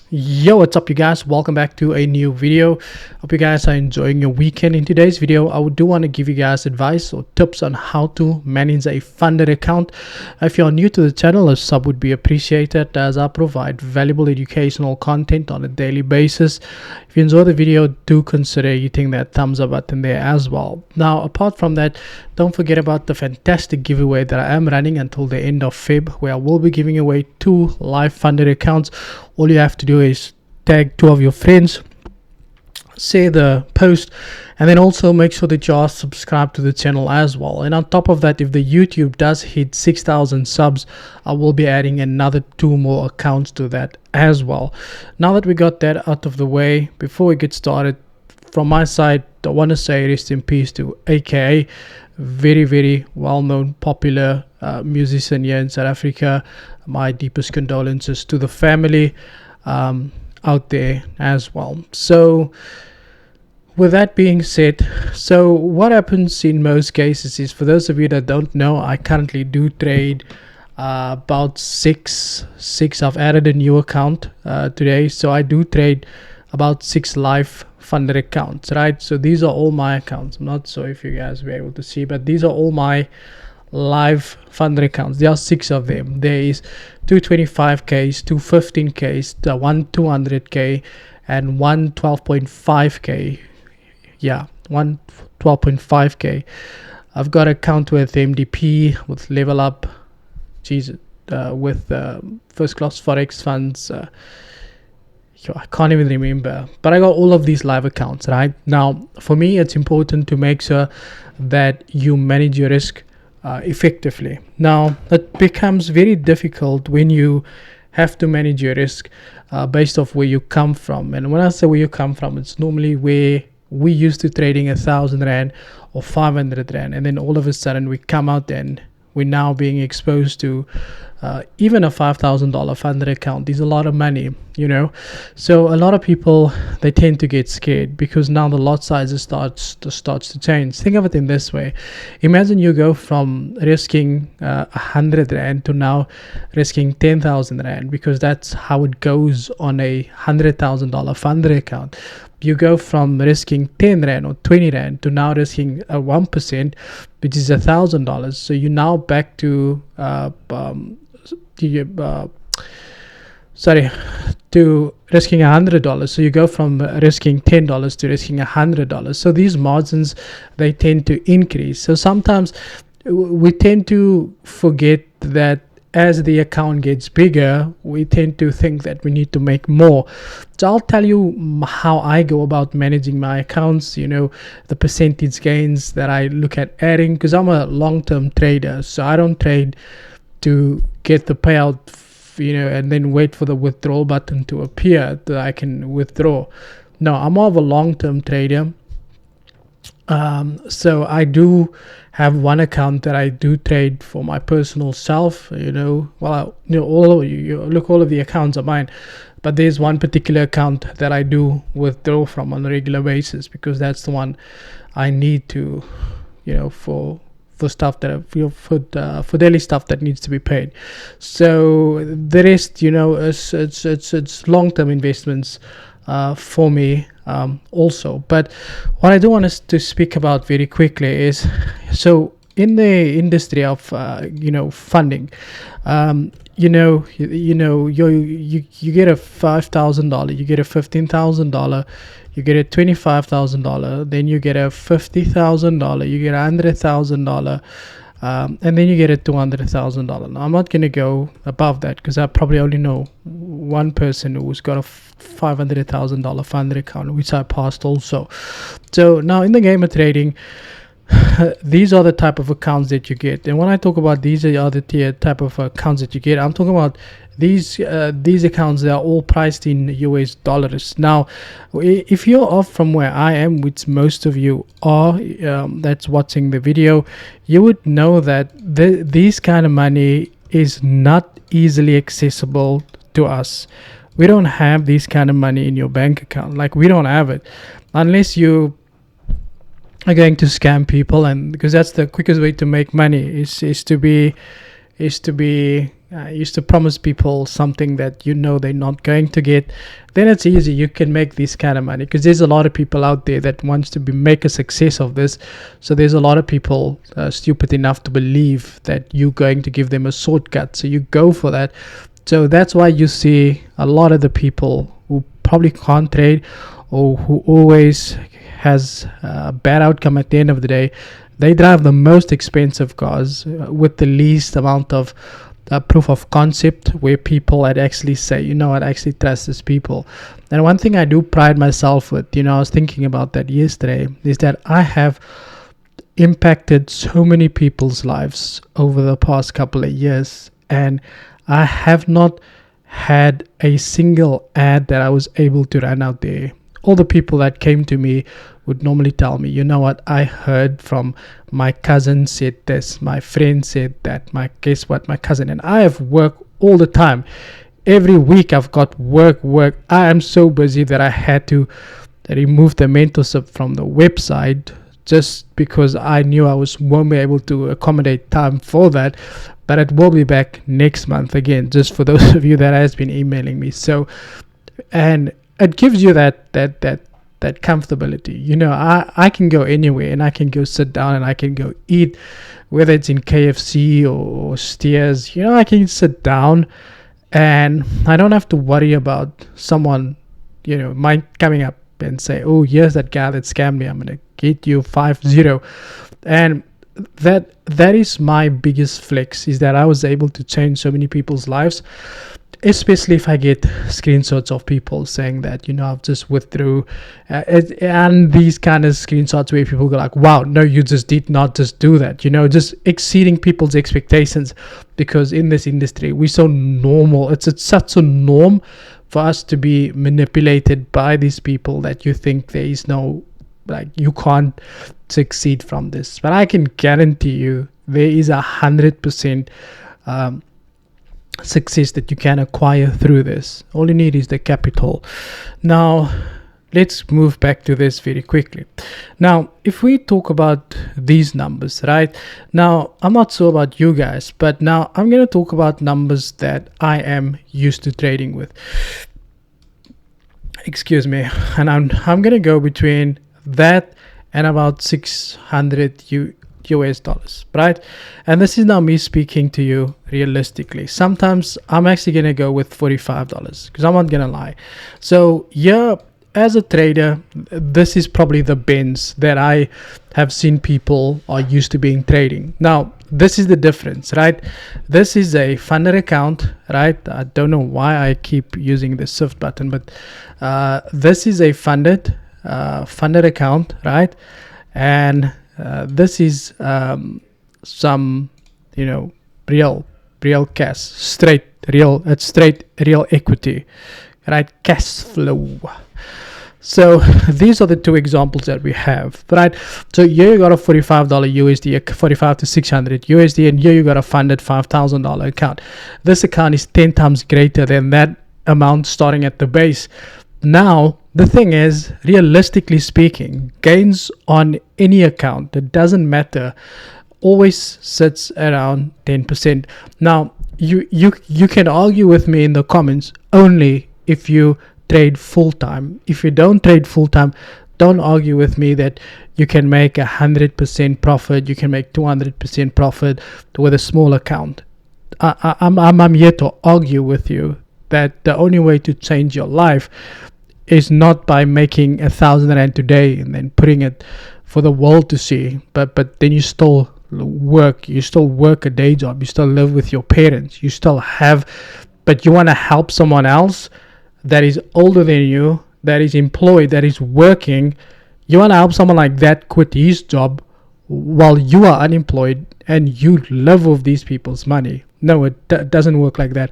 Yo, what's up you guys? Welcome back to a new video. Hope you guys are enjoying your weekend. In today's video, I do want to give you guys advice or tips on how to manage a funded account. If you're new to the channel, a sub would be appreciated, as I provide valuable educational content on a daily basis. If you enjoy the video, do consider hitting that thumbs up button there as well. Now, apart from that, don't forget about the fantastic giveaway that I am running until the end of Feb, where I will be giving away 2 live funded accounts. All you have to do is tag 2 of your friends, share the post, and then also make sure that you are subscribed to the channel as well. And on top of that, if the YouTube does hit 6,000 subs, I will be adding another 2 more accounts to that as well. Now that we got that out of the way, before we get started, from my side, I want to say rest in peace to AKA, very well-known, popular musician here in South Africa. My deepest condolences to the family out there as well. So with that being said, so what happens in most cases is, for those of you that don't know, I currently do trade about six. I've added a new account today, so I do trade about 6 live funded accounts, right? So these are all my accounts. I'm not sure if you guys were able to see, but these are all my live funded accounts. There are 6 of them. There is 225Ks, 215Ks, one 200K, and one 12.5K. Yeah, one 12.5K. I've got an account with MDP, with Level Up, with first class Forex funds. I can't even remember, but I got all of these live accounts. Right now, for me, it's important to make sure that you manage your risk effectively. Now, it becomes very difficult when you have to manage your risk based off where you come from. And when I say where you come from, it's normally where we used to trading 1,000 rand or 500 rand, and then all of a sudden we come out and we're now being exposed to even a $5,000 funded account is a lot of money, you know. So a lot of people, they tend to get scared because now the lot sizes starts to change. Think of it in this way: imagine you go from risking 100 rand to now risking 10,000 rand, because that's how it goes on a $100,000 funded account. You go from risking 10 rand or 20 rand to now risking 1%, which is $1,000. So you're now back to to risking $100. So you go from risking $10 to risking $100. So these margins, they tend to increase. So sometimes we tend to forget that as the account gets bigger, we tend to think that we need to make more. So I'll tell you how I go about managing my accounts, you know, the percentage gains that I look at adding, because I'm a long-term trader. So I don't trade to get the payout, you know, and then wait for the withdrawal button to appear that I can withdraw. No, I'm more of a long-term trader. So I do have one account that I do trade for my personal self, you know. Well, you know, all of the accounts are mine, but there's one particular account that I do withdraw from on a regular basis, because that's the one I need to, you know, for stuff that I feel for daily stuff that needs to be paid. So the rest, you know, it's long-term investments for me also. But what I do want us to speak about very quickly is, so in the industry of you know, funding, you get a $5,000, you get a $15,000, you get a $25,000, then you get a $50,000, you get $100,000, and then you get a $200,000. Now, I'm not going to go above that, because I probably only know one person who's got a $500,000 funded account, which I passed also. So now in the game of trading, these are the type of accounts that you get. And when I talk about these are the type of accounts that you get, I'm talking about these accounts. They are all priced in US dollars. Now, if you're off from where I am, which most of you are, that's watching the video, you would know that these kind of money is not easily accessible to us. We don't have this kind of money in your bank account. Like, we don't have it unless you are going to scam people, and because that's the quickest way to make money is to be used to promise people something that you know they're not going to get, then it's easy. You can make this kind of money because there's a lot of people out there that wants to make a success of this. So there's a lot of people stupid enough to believe that you're going to give them a shortcut. So you go for that. So that's why you see a lot of the people who probably can't trade or who always has a bad outcome at the end of the day. They drive the most expensive cars with the least amount of proof of concept, where people had actually say, you know, I'd actually trust these people. And one thing I do pride myself with, you know, I was thinking about that yesterday, is that I have impacted so many people's lives over the past couple of years, and I have not had a single ad that I was able to run out there. All the people that came to me would normally tell me, you know what, I heard from my cousin said this, my friend said that, guess what, my cousin, and I have work all the time. Every week I've got work. I am so busy that I had to remove the mentorship from the website just because I knew I won't be able to accommodate time for that. But it will be back next month again, just for those of you that has been emailing me. So, and it gives you that comfortability. You know, I can go anywhere and I can go sit down and I can go eat, whether it's in KFC or Steers. You know, I can sit down and I don't have to worry about someone, you know, might coming up and say, oh, here's that guy that scammed me, I'm gonna get you 5-0. And that is my biggest flex, is that I was able to change so many people's lives, especially if I get screenshots of people saying that, you know, I've just withdrew, and these kind of screenshots where people go like, wow, no, you just did not just do that, you know, just exceeding people's expectations. Because in this industry, we're so normal, it's such a norm for us to be manipulated by these people that you think there is no, like, you can't succeed from this. But I can guarantee you there is 100% success that you can acquire through this. All you need is the capital. Now let's move back to this very quickly. Now if we talk about these numbers, right, now I'm not sure about you guys, but now I'm going to talk about numbers that I am used to trading with. Excuse me. And I'm going to go between that and about 600 US dollars, right? And this is now me speaking to you realistically. Sometimes I'm actually going to go with $45 because I'm not going to lie. So yeah, as a trader, this is probably the bends that I have seen people are used to being trading. Now, this is the difference, right? This is a funded account, right? I don't know why I keep using the shift button, but this is a funded account, right? And this is some, you know, real cash, straight real equity, right? Cash flow. So these are the two examples that we have, right? So here you got a $45 USD, 45 to 600 USD, and here you got a funded $5,000 account. This account is 10 times greater than that amount starting at the base. Now, the thing is, realistically speaking, gains on any account, it doesn't matter, always sits around 10%. Now, you can argue with me in the comments only if you trade full-time. If you don't trade full-time, don't argue with me that you can make 100% profit, you can make 200% profit with a small account. I'm here to argue with you that the only way to change your life is not by making 1,000 rand today and then putting it for the world to see, but then you still work a day job, you still live with your parents, you still have, but you want to help someone else that is older than you, that is employed, that is working. You want to help someone like that quit his job while you are unemployed and you live with these people's money. No, it doesn't work like that.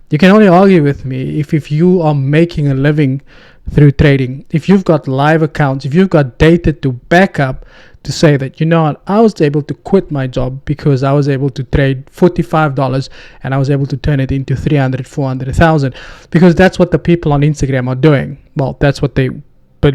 You can only argue with me if you are making a living through trading, if you've got live accounts, if you've got data to back up to say that, you know what, I was able to quit my job because I was able to trade $45 and I was able to turn it into 300, 400,000, because that's what the people on Instagram are doing. Well, that's what they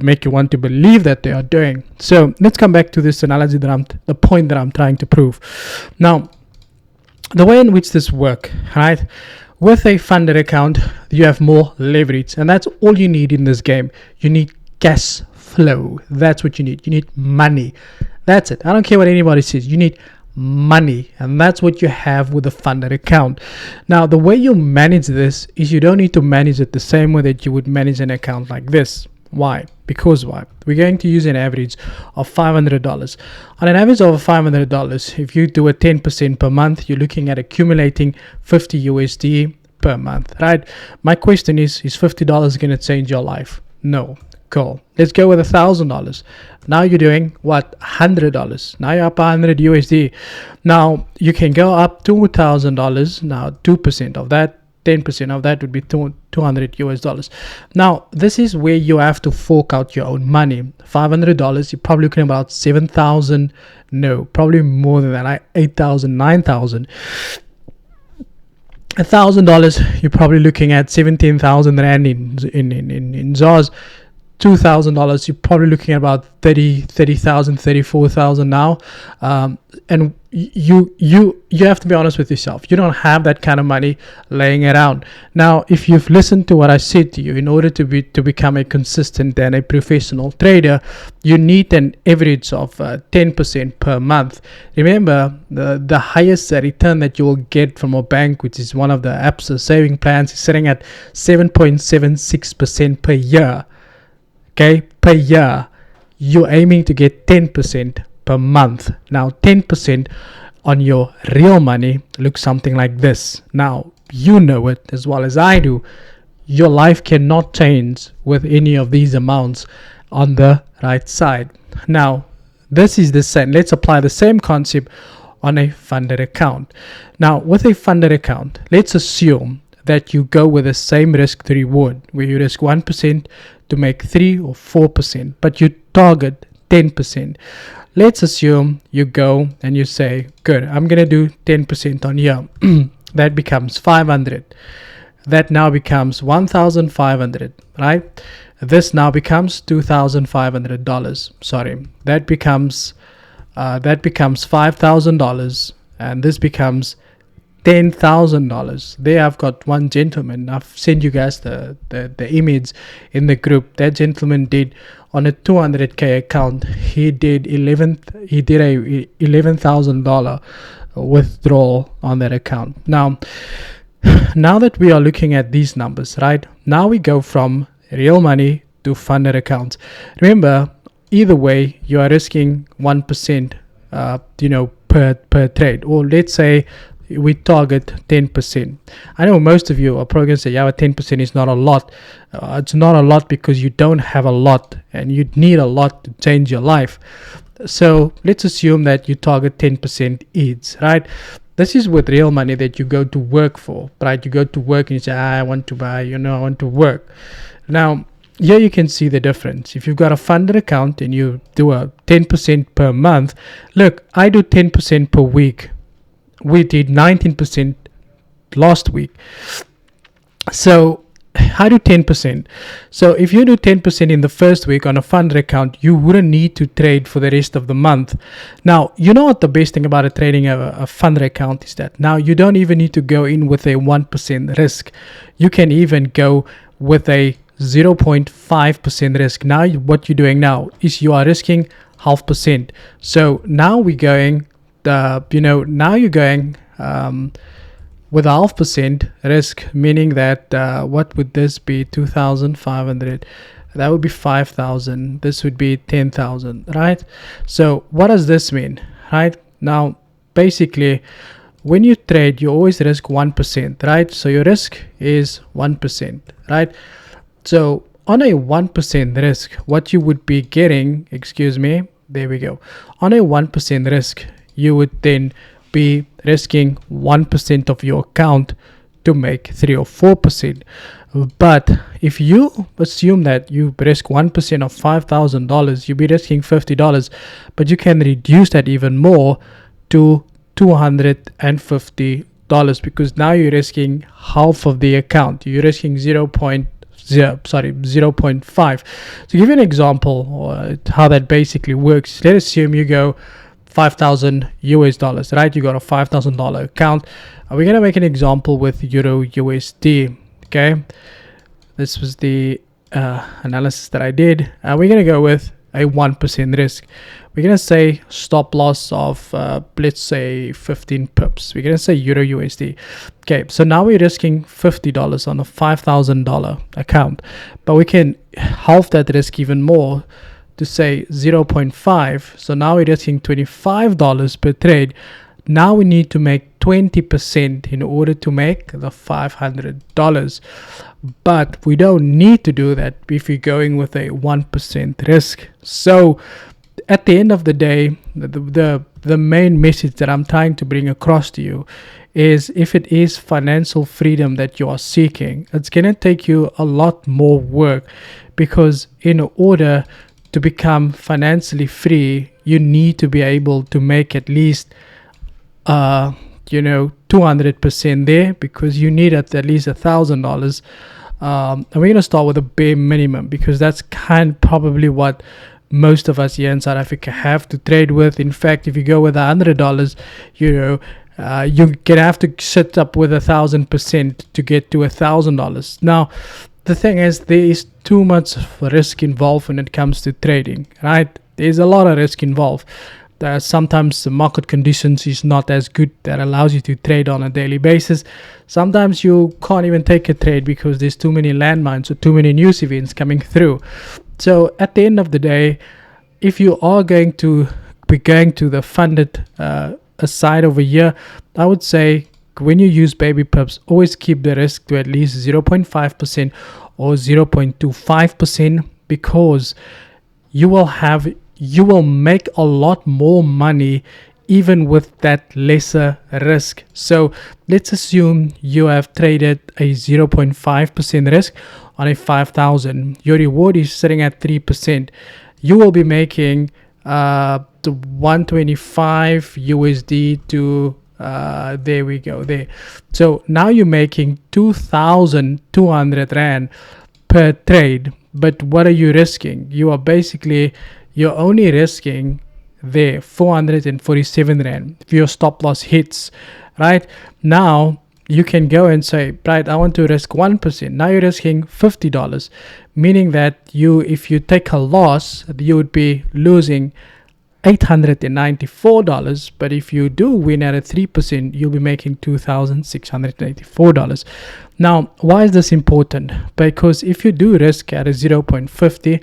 make you want to believe that they are doing. So let's come back to this analogy the point that I'm trying to prove. Now, The way in which this work, right? With a funded account, you have more leverage, and that's all you need in this game. You need cash flow. That's what you need. You need money. That's it. I don't care what anybody says. You need money, and that's what you have with a funded account. Now, the way you manage this is you don't need to manage it the same way that you would manage an account like this. Why? Because why? We're going to use an average of $500. On an average of $500, if you do a 10% per month, you're looking at accumulating 50 USD per month, right? My question is $50 going to change your life? No. Cool. Let's go with $1,000. Now you're doing what? $100. Now you're up 100 USD. Now you can go up $2,000. Now 2% of that, 10% of that would be 200 US dollars. Now this is where you have to fork out your own money. $500, you're probably looking about 7,000. No, probably more than that, like 8,000, 9,000. $1,000, you're probably looking at 17,000 rand in ZARs. $2,000, you're probably looking at about 30,000, 34,000 now. And you have to be honest with yourself. You don't have that kind of money laying around. Now, if you've listened to what I said to you, in order to become a consistent and a professional trader, you need an average of 10% per month. Remember, the highest return that you will get from a bank, which is one of the apps saving plans, is sitting at 7.76% per year. Okay, per year. You're aiming to get 10% per month. Now 10% on your real money looks something like this. Now you know it as well as I do. Your life cannot change with any of these amounts on the right side. Now this is the same. Let's apply the same concept on a funded account. Now with a funded account, let's assume that you go with the same risk to reward, where you risk 1% to make 3 or 4%, but you target 10%. Let's assume you go and you say, good, I'm going to do 10% on here. That becomes 500. That now becomes 1,500, right? This now becomes $2,500. Sorry, that becomes $5,000, and this becomes $10,000. There I've got one gentleman. I've sent you guys the image in the group. That gentleman did on a 200k account. He did a $11,000 withdrawal on that account. Now that we are looking at these numbers, right? Now we go from real money to funded accounts. Remember, either way, you are risking 1%, per trade, or let's say we target 10%. I know most of you are probably going to say, yeah, but 10% is not a lot. It's not a lot because you don't have a lot, and you need a lot to change your life. So let's assume that you target 10% each, right? This is with real money that you go to work for, right? You go to work and you say, I want to buy, I want to work. Now, here you can see the difference. If you've got a funded account and you do a 10% per month, look, I do 10% per week. We did 19% last week. So I do 10%. So if you do 10% in the first week on a funded account, you wouldn't need to trade for the rest of the month. Now, you know what the best thing about trading a funded account is that now you don't even need to go in with a 1% risk. You can even go with a 0.5% risk. Now what you're doing now is you are risking 0.5%. So now we're going now you're going with 0.5% risk, meaning that what would this be? 2,500. That would be 5,000. This would be 10,000, right? So what does this mean, right? Now basically, when you trade, you always risk 1%, right? So your risk is 1%, right? So on a 1% risk, what you would be getting, there we go. On a 1% risk, you would then be risking 1% of your account to make 3 or 4%. But if you assume that you risk 1% of $5,000, you'll be risking $50, but you can reduce that even more to $250, because now you're risking half of the account. You're risking 0.5. To give you an example how that basically works, let's assume you go 5,000 US dollars, right? You got a $5,000 account. We're gonna make an example with Euro USD. Okay, this was the analysis that I did. We're gonna go with a 1% risk. We're gonna say stop loss of let's say 15 pips. We're gonna say Euro USD. Okay, so now we're risking $50 on a $5,000 account, but we can halve that risk even more to say 0.5. So now we're risking $25 per trade. Now we need to make 20% in order to make the $500, but we don't need to do that if you're going with a 1% risk. So at the end of the day, the main message that I'm trying to bring across to you is, if it is financial freedom that you are seeking, it's going to take you a lot more work, because in order to become financially free, you need to be able to make at least 200% there, because you need at least $1,000. And we're going to start with a bare minimum, because that's probably what most of us here in South Africa have to trade with. In fact, if you go with $100, you're gonna have to sit up with 1,000% to get to $1,000. Now, the thing is, there is too much risk involved when it comes to trading, right? There's a lot of risk involved. Sometimes the market conditions is not as good that allows you to trade on a daily basis. Sometimes you can't even take a trade because there's too many landmines or too many news events coming through. So at the end of the day, if you are going to be going to the funded side over here, I would say when you use baby pips, always keep the risk to at least 0.5% or 0.25%, because you will make a lot more money even with that lesser risk. So let's assume you have traded a 0.5% risk on a 5,000. Your reward is sitting at 3%. You will be making the 125 USD to there we go there. So now you're making 2,200 Rand per trade. But what are you risking? You're only risking there 447 Rand if your stop loss hits. Right now you can go and say, right, I want to risk 1%. Now you're risking $50, meaning that if you take a loss, you would be losing $894. But if you do win at a 3%, you'll be making $2,684. Now, why is this important? Because if you do risk at a 0.50,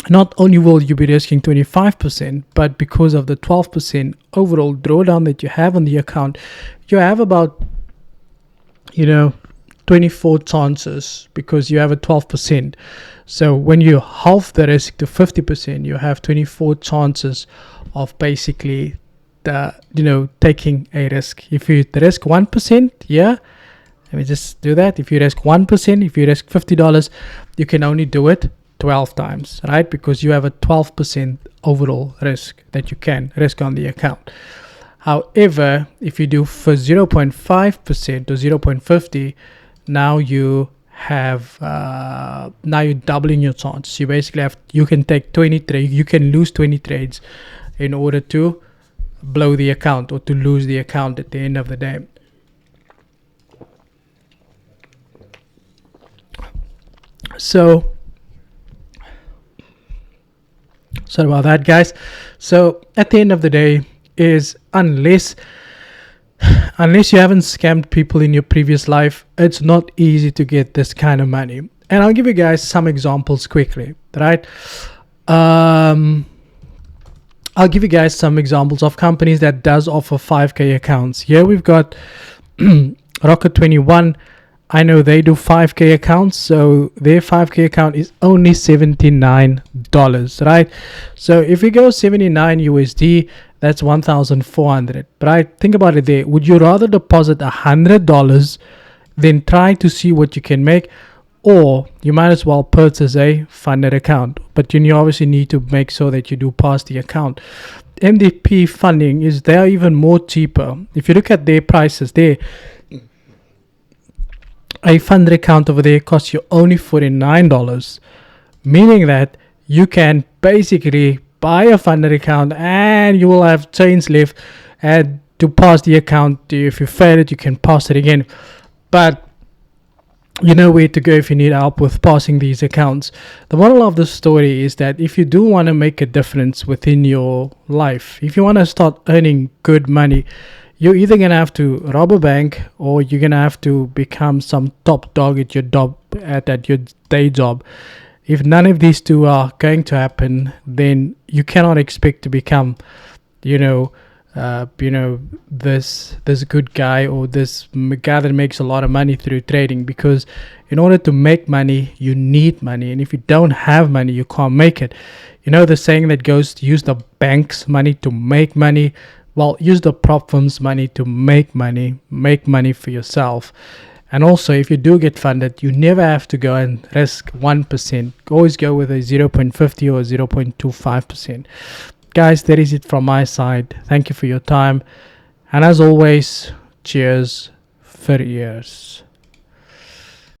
not only will you be risking 25%, but because of the 12% overall drawdown that you have on the account, you have about 24 chances, because you have a 12%. So when you halve the risk to 50%, you have 24 chances of basically taking a risk. If you risk 1%, let me just do that. If you risk 1%, if you risk $50, you can only do it 12 times, right? Because you have a 12% overall risk that you can risk on the account. However, if you do for 0.5% or 0.50, now you have now you're doubling your chance. You basically you can take 20 trades, you can lose 20 trades in order to blow the account or to lose the account at the end of the day. So sorry about that, guys. So at the end of the day is, unless you haven't scammed people in your previous life, it's not easy to get this kind of money. And I'll give you guys some examples quickly, right? I'll give you guys some examples of companies that does offer 5K accounts. Here we've got Rocket 21. I know they do 5K accounts, so their 5K account is only $79, right? So if we go 79 USD, that's 1,400, right? Think about it there. Would you rather deposit $100 than try to see what you can make? Or you might as well purchase a funded account, but you obviously need to make sure that you do pass the account. MDP funding they're even more cheaper. If you look at their prices there, a funded account over there costs you only $49, meaning that you can basically buy a funded account, and you will have chains left and to pass the account. If you fail it, you can pass it again, but you know where to go if you need help with passing these accounts. The moral of the story is that if you do want to make a difference within your life, if you want to start earning good money, you're either going to have to rob a bank, or you're going to have to become some top dog at your at your day job. If none of these two are going to happen, then you cannot expect to become, you know, this good guy, or this guy that makes a lot of money through trading. Because in order to make money, you need money, and if you don't have money, you can't make it. You know the saying that goes, use the bank's money to make money. Well, use the prop firm's money to make money for yourself. And also, if you do get funded, you never have to go and risk 1%. Always go with a 0.50 or 0.25%. Guys, that is it from my side. Thank you for your time. And as always, cheers for ears.